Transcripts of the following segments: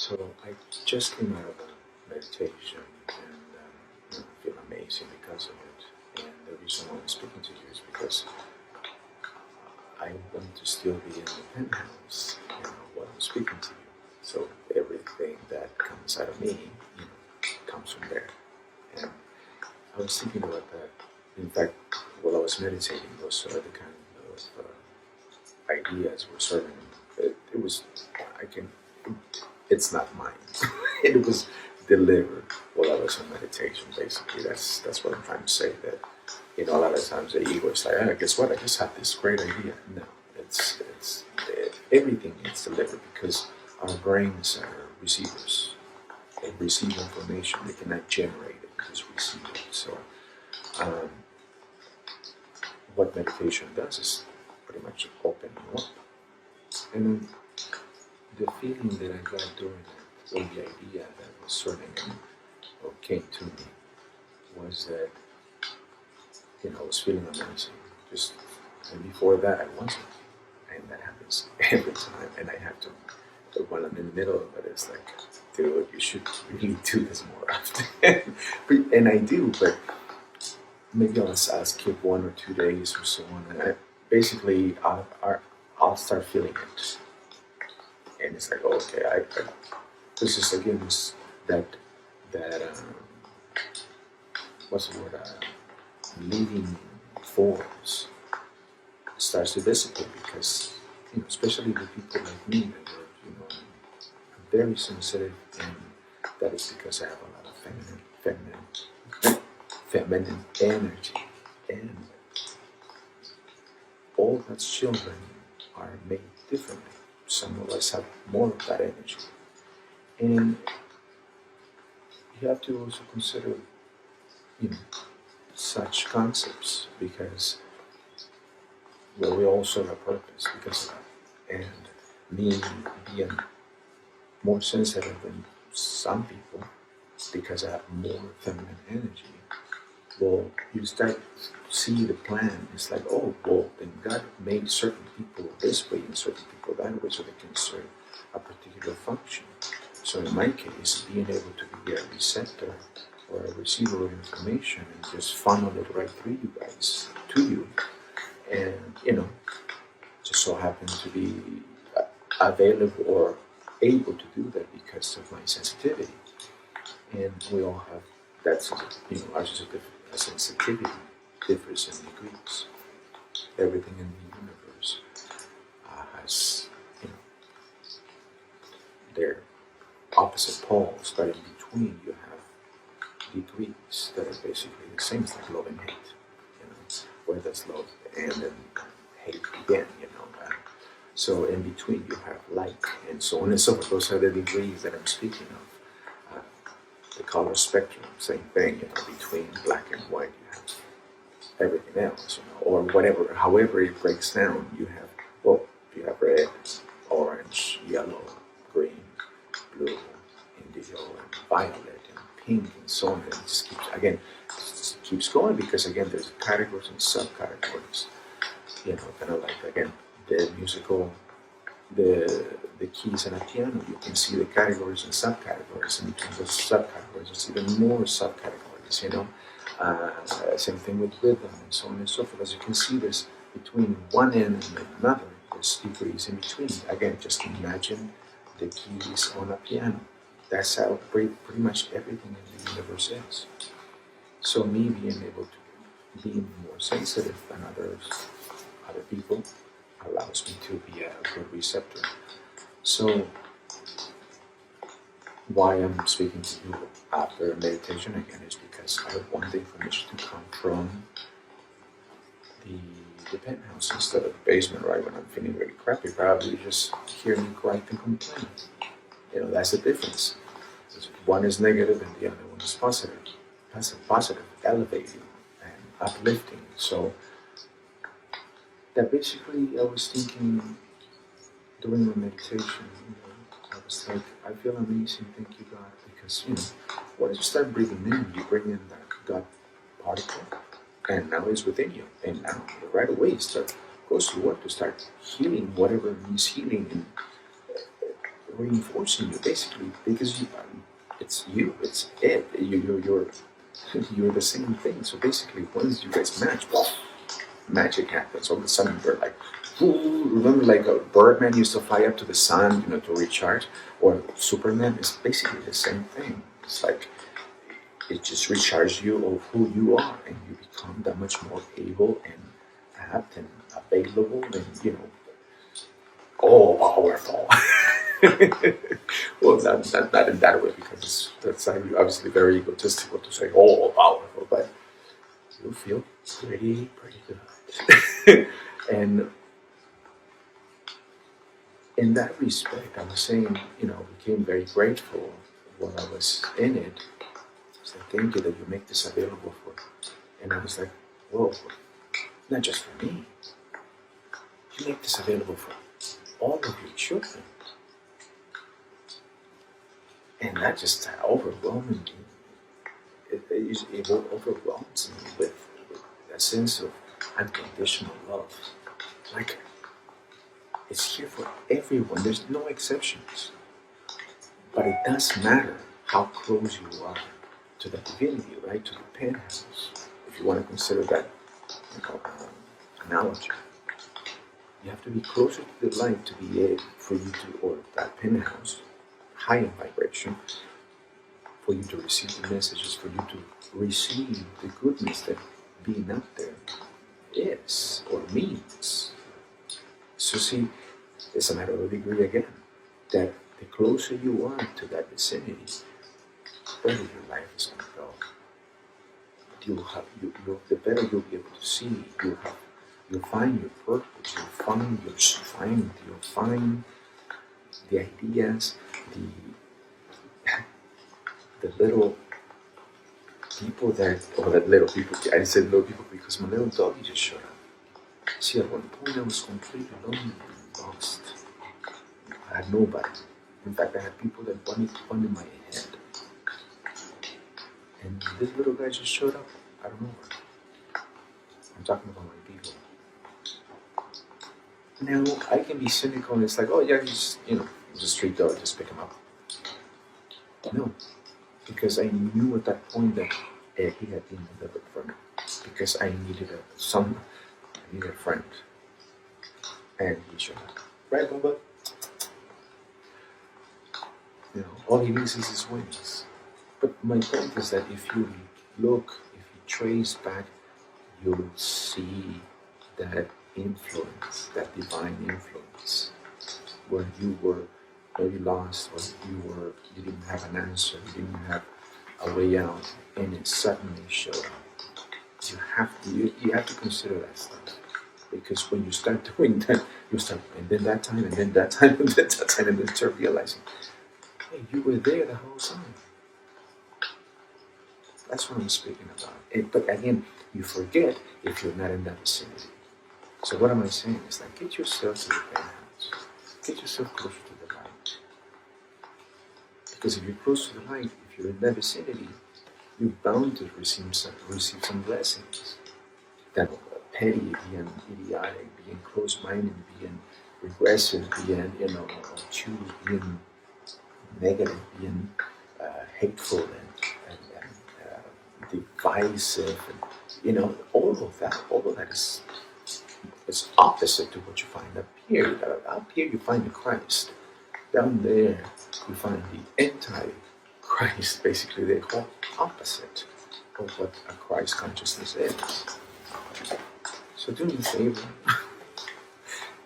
So I just came out of a meditation and I feel amazing because of it. And the reason why I'm speaking to you is because I want to still be in the penthouse, while I'm speaking to you. So everything that comes out of me, comes from there. And I was thinking about that. In fact, while I was meditating, those are the kind of ideas were serving. It was, I can, it's not mine. It was delivered while I was in meditation. Basically, that's what I'm trying to say. That a lot of times the ego is like, guess what? I just had this great idea. No, it's everything gets delivered because our brains are receivers. They receive information. They cannot generate it, just receive it. So, what meditation does is pretty much open you up. And then the feeling that I got during that, or the idea that was serving me, or came to me, was that, I was feeling amazing. And before that, I wasn't. And that happens every time. And I have to, when I'm in the middle of it, it's like, dude, you should really do this more often. And I do, but maybe I'll skip 1 or 2 days or so on. And basically, I'll start feeling it. And it's like, okay, this is again that what's the word? Leading force starts to dissipate because especially with people like me that are very sensitive, and that is because I have a lot of feminine energy, and all God's children are made differently. Some of us have more of that energy. And you have to also consider, such concepts because, we all serve a purpose because of that. And me being more sensitive than some people because I have more feminine energy, well, you start to see the plan. It's like, then God made certain people this way and certain people that way so they can serve a particular function. So in my case, being able to be a receptor or a receiver of information and just funnel it right through you guys, to you, and, just so happen to be available or able to do that because of my sensitivity. And we all have that, our sensitivity differs in degrees. Everything in the universe has, their opposite poles, but in between you have degrees that are basically the same. It's like love and hate, where does love end and hate begin, so in between you have light and so on and so forth. Those are the degrees that I'm speaking of. The color spectrum, same thing, between black and white you have everything else, or whatever, however it breaks down, you have red, orange, yellow, green, blue, indigo, and violet, and pink, and so on. And it just keeps going because again, there's categories and subcategories. Kind of like again, the musical, the keys in a piano. You can see the categories and subcategories, and between those subcategories, there's even more subcategories. Same thing with rhythm and so on and so forth. As you can see, there's between one end and another, there's degrees in between. Again, just imagine the keys on a piano. That's how pretty much everything in the universe is. So me being able to be more sensitive than other people allows me to be a good receptor. So why I'm speaking to you after meditation again is because I want the information to come from the penthouse instead of the basement, right? When I'm feeling really crappy, probably you just hear me gripe and complain. That's the difference. One is negative and the other one is positive. That's a positive, elevating and uplifting. So that basically I was thinking during my meditation, I was like, I feel amazing, thank you God, because once you start breathing in, you bring in that God particle, and now it's within you, and now right away it goes to work to start healing whatever needs healing, and reinforcing you basically because it's you, it's it. You're the same thing. So basically, once you guys match, magic happens. All of a sudden, you're like, ooh, remember, like a Birdman used to fly up to the sun, to recharge, or Superman is basically the same thing. It's like it just recharges you of who you are, and you become that much more able and apt and available, and all powerful. Well, not in that way, because that's obviously very egotistical to say all powerful, but you feel pretty good. And in that respect, I was saying, became very grateful while I was in it. I was like, thank you that you make this available for me. And I was like, whoa, not just for me. You make this available for all of your children. And that just overwhelming me. It overwhelms me with a sense of unconditional love. Like, it's here for everyone. There's no exceptions. But it does matter how close you are to the divinity, right? To the penthouse, if you want to consider that analogy. You have to be closer to the light to be able for you to, or that penthouse, higher vibration, for you to receive the messages, for you to receive the goodness that being up there is or means. So see, it's a matter of degree again, that the closer you are to that vicinity, the better your life is going to go. The better you'll be able to see. You'll find your purpose. You'll find your strength. You'll find the ideas, the little people little people. I said little people because my little doggy just showed up. See, at one point I was completely lonely and lost. I had nobody. In fact, I had people that wanted my head. And this little guy just showed up out of nowhere. I'm talking about my people. Now, I can be cynical and it's like, oh yeah, he's a street dog, just pick him up. No, because I knew at that point that he had been delivered from me. Because I needed a friend. And he showed up. Right, Bubba? All he needs is his wings. But my point is that if you trace back, you'll see that influence, that divine influence, where you were maybe lost, where you didn't have an answer, you didn't have a way out, and it suddenly showed up. You have to consider that stuff, because when you start doing that, you start, and then that time, and then that time, and then that time, and then start realizing, hey, you were there the whole time. That's what I'm speaking about. But again, you forget if you're not in that vicinity. So what am I saying? It's like, get yourself to the penthouse. Get yourself closer to the light. Because if you're close to the light, if you're in that vicinity, you're bound to receive some blessings. That petty, being idiotic, being close-minded, being regressive, being, choose, being negative, being hateful and divisive, and all of that is opposite to what you find up here. Up here you find the Christ. Down there you find the anti-Christ, basically the whole opposite of what a Christ consciousness is. So do me a favor,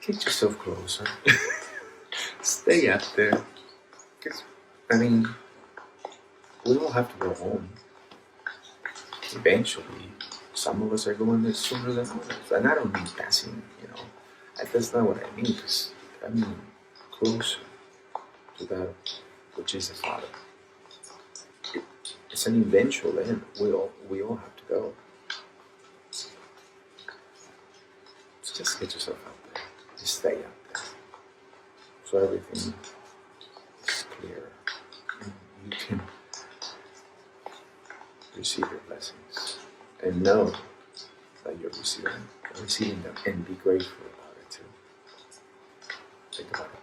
get yourself closer, stay up there, because, we all have to go home. Eventually, some of us are going there sooner than others. And I don't mean passing, that's not what I mean, because I mean closer to that which is the Father. It's an eventual end. We all have to go. So just get yourself up there. Just stay up there. So everything is clear. And you can receive your blessings and know that you're receiving them, and be grateful about it too. Think about it.